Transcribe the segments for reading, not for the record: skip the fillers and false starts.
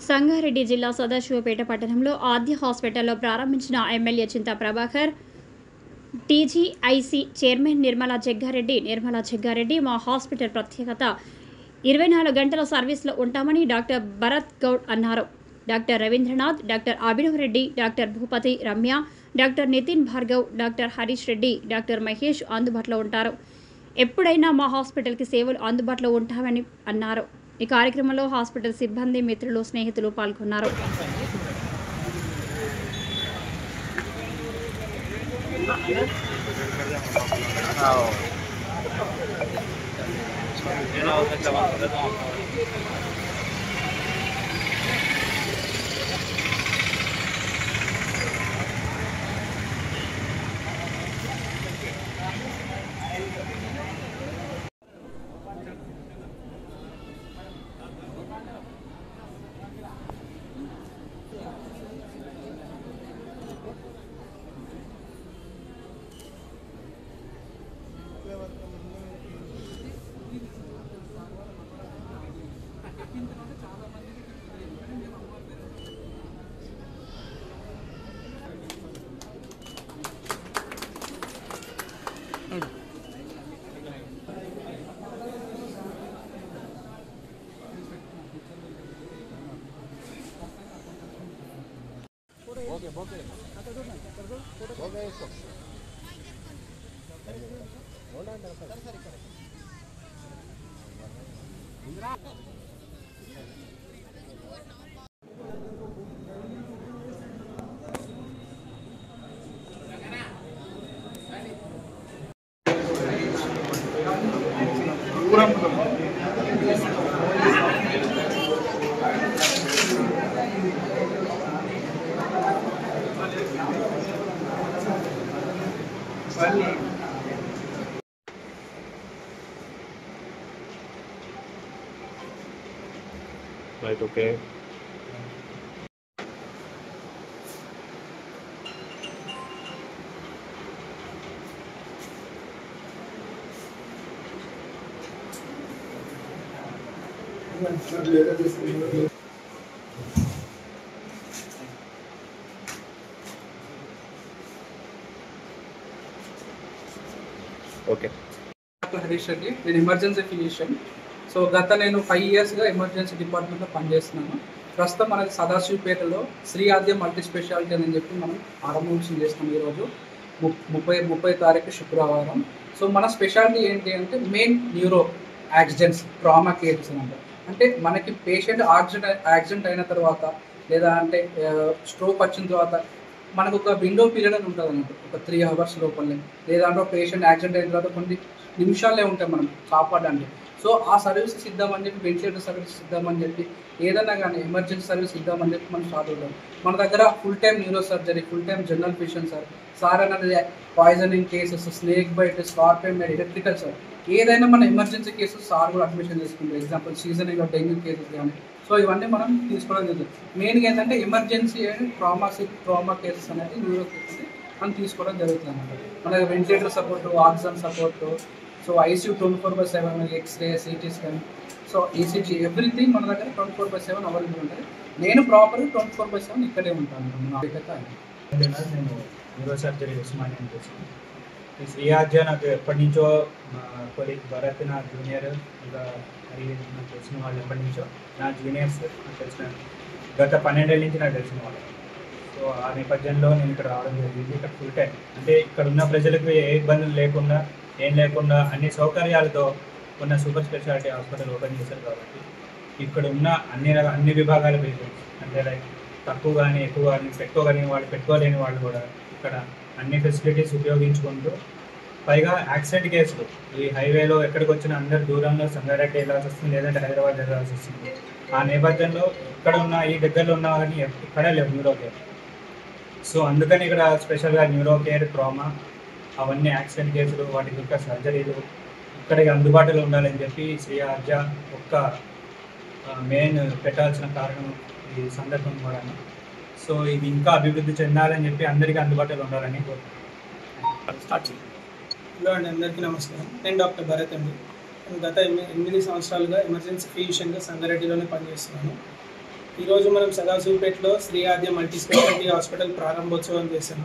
సంగారెడ్డి జిల్లా సదాశివపేట పట్టణంలో ఆద్య హాస్పిటల్లో ప్రారంభించిన MLA Chinta Prabhakar, TGIC chairman Nirmala Jaggareddy మా హాస్పిటల్ ప్రత్యేకత 24 గంటల సర్వీస్లో ఉంటామని డాక్టర్ భరత్ గౌడ్ అన్నారు. Doctor Ravindranath, doctor Abhinav Reddy, doctor Bhupathi, Ramya, doctor Nitin Bhargav, doctor Harish Reddy, doctor Mahesh అందుబాటులో ఉంటారు. ఎప్పుడైనా మా హాస్పిటల్కి సేవలు అందుబాటులో ఉంటామని అన్నారు. ఈ కార్యక్రమంలో హాస్పిటల్ సిబ్బంది, మిత్రులు, స్నేహితులు పాల్గొన్నారు. Right, okay. Okay. Harish Reddy, నేను ఎమర్జెన్సీ ఫిజిషియన్. సో గత నేను 5 yearsగా ఎమర్జెన్సీ డిపార్ట్మెంట్లో పనిచేస్తున్నాను. ప్రస్తుతం మనకి సదాశివపేటలో శ్రీ ఆద్య మల్టీ స్పెషాలిటీ అని చెప్పి మనం ఆరంభించడం చేస్తున్నాం. ఈరోజు 30 తారీఖు శుక్రవారం. సో మన స్పెషాలిటీ ఏంటి అంటే main neuro accidents, trauma cases అంటారు. అంటే మనకి పేషెంట్ యాక్సిడెంట్ అయిన తర్వాత లేదా అంటే స్ట్రోక్ వచ్చిన తర్వాత మనకు ఒక విండో పీరియడ్ అని ఉంటుంది అన్నట్టు, ఒక 3 hours లోపలనే, లేదంటే పేషెంట్ యాక్సిడెంట్ అయిన తర్వాత కొన్ని నిమిషాలే ఉంటాయి మనం కాపాడడానికి. సో ఆ సర్వీసెస్ ఇద్దామని చెప్పి, వెంటిలేటర్ సర్వీసెస్ ఇద్దామని చెప్పి, ఏదైనా కానీ ఎమర్జెన్సీ సర్వీస్ ఇద్దామని చెప్పి మనం స్టార్ట్ అవుతాం. మన దగ్గర full time neuro surgery, full time general physician sir అనేది poisoning cases, snake bite, scorpion bite, electrical sir, ఏదైనా మన ఎమర్జెన్సీ కేసెస్ సార్ కూడా అడ్మిషన్ చేసుకుంటారు. ఎగ్జాంపుల్ సీజనల్ డెంగ్యూ కేసెస్ కానీ. సో ఇవన్నీ మనం తీసుకోవడం జరుగుతుంది. మెయిన్గా ఏంటంటే ఎమర్జెన్సీ అండ్ ట్రామా కేసెస్ అనేది న్యూరో కేసెస్ మనం తీసుకోవడం జరుగుతుంది అన్నమాట. మన ventilator support, oxygen support, so ICU 24/7, X-ray, CT scan, so ECG, everything మన దగ్గర 24/7 అవైలబుల్ ఉంటుంది. నేను ప్రాపర్గా 24/7 ఇక్కడే ఉంటాను. నేను న్యూరో సర్జరీ ఉస్మానియా చేశాను. ఈ శ్రీ ఆద్య నాకు ఎప్పటి నుంచో మా కొలీగ్ భరత్, నా జూనియర్, ఇంకా నాకు తెలిసిన వాళ్ళు ఎప్పటి నుంచో నా జూనియర్స్ నాకు తెలిసిన గత 12 ఏళ్ళ నుంచి నాకు తెలిసిన వాళ్ళు. సో ఆ నేపథ్యంలో నేను ఇక్కడ రావడం జరిగింది. ఇక్కడ ఫుల్ టైం అంటే ఇక్కడ ఉన్న ప్రజలకు ఏ ఇబ్బందులు లేకుండా, ఏం లేకుండా అన్ని సౌకర్యాలతో ఉన్న సూపర్ స్పెషాలిటీ హాస్పిటల్ ఓపెన్ చేశారు. కాబట్టి ఇక్కడ ఉన్న అన్ని విభాగాల పేషెంట్స్ అంటే లైక్ తక్కువ కానీ ఎక్కువ కానీ పెట్టుకోలేని వాళ్ళు కూడా ఇక్కడ అన్ని ఫెసిలిటీస్ ఉపయోగించుకుంటూ, పైగా యాక్సిడెంట్ కేసులు ఈ హైవేలో ఎక్కడికి వచ్చినా అందరు దూరంలో సంగారెడ్డి వెళ్ళాల్సి వస్తుంది, లేదంటే హైదరాబాద్ వెళ్ళాల్సి వస్తుంది. ఆ నేపథ్యంలో ఇక్కడ ఉన్న ఈ దగ్గరలో ఉన్న కానీ ఇక్కడే లేవు న్యూరో కేర్. సో అందుకని ఇక్కడ స్పెషల్గా న్యూరో కేర్, ట్రామా, అవన్నీ యాక్సిడెంట్ కేసులు, వాటికి యొక్క సర్జరీలు ఇక్కడికి అందుబాటులో ఉండాలని చెప్పి శ్రీ ఆద్య ఒక్క మెయిన్ పెట్టాల్సిన కారణం ఈ సందర్భం కూడా. సో ఇది ఇంకా అభివృద్ధి చెందాలని చెప్పి అందరికీ అందుబాటులో ఉండాలని కోరుకుంటున్నాను. హలో అండి, అందరికీ నమస్కారం. నేను డాక్టర్ భరత్ అండి. నేను గత 8 సంవత్సరాలుగా ఎమర్జెన్సీ ఫిజిషియన్గా సంగారెడ్డిలోనే పనిచేస్తున్నాను. ఈరోజు మనం సదాశివపేటలో శ్రీ ఆద్య మల్టీ స్పెషాలిటీ హాస్పిటల్ ప్రారంభోత్సవం చేశాను.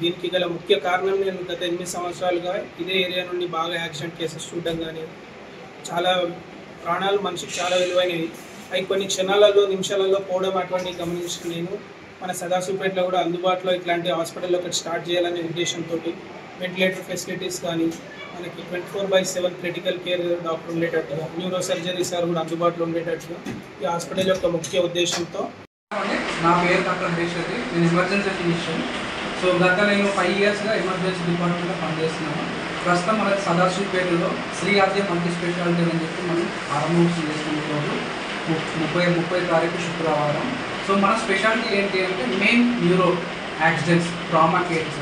దీనికి గల ముఖ్య కారణం నేను గత 8 సంవత్సరాలుగా ఇదే ఏరియా నుండి బాగా యాక్సిడెంట్ కేసెస్ చూడడం కానీ చాలా ప్రాణాలు మనిషికి చాలా విలువైనవి అవి కొన్ని క్షణాలలో నిమిషాలలో పోవడం అటువంటి గమనించిన నేను మన సదాశివపేటలో కూడా అందుబాటులో ఇట్లాంటి హాస్పిటల్ ఒకటి స్టార్ట్ చేయాలనే ఉద్దేశంతో వెంటిలేటర్ ఫెసిలిటీస్ కానీ మనకి 24/7 క్రిటికల్ కేర్ డాక్టర్ ఉండేటట్టుగా న్యూరో సర్జరీ సార్ కూడా అందుబాటులో ఉండేటట్టుగా ఈ హాస్పిటల్ యొక్క ముఖ్య ఉద్దేశంతో. నా పేరు డాక్టర్ హేషది, నేను ఎమర్జెన్సీ ఫిజిషియన్. సో గత నేను 5 ఇయర్స్గా ఎమర్జెన్సీ డిపార్ట్మెంట్లో పనిచేస్తున్నాను. ప్రస్తుతం మనకి సదాశివపేటలో శ్రీ ఆద్య మల్టీ స్పెషాలిటీ అని చెప్పి మనం ఆరంభోత్సవం చేస్తున్న రోజు 30 తారీఖు శుక్రవారం. సో మన స్పెషాలిటీ ఏంటి అంటే main neuro accidents, trauma cases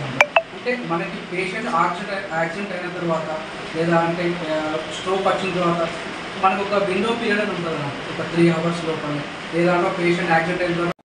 అంటే మనకి పేషెంట్ యాక్సిడెంట్ అయిన తర్వాత లేదా అంటే స్ట్రోక్ వచ్చిన తర్వాత మనకు ఒక విండో పీరియడ్ అని ఉంటుంది, ఒక 3 hours లోపల లేదా పేషెంట్ యాక్సిడెంట్ అయిన తర్వాత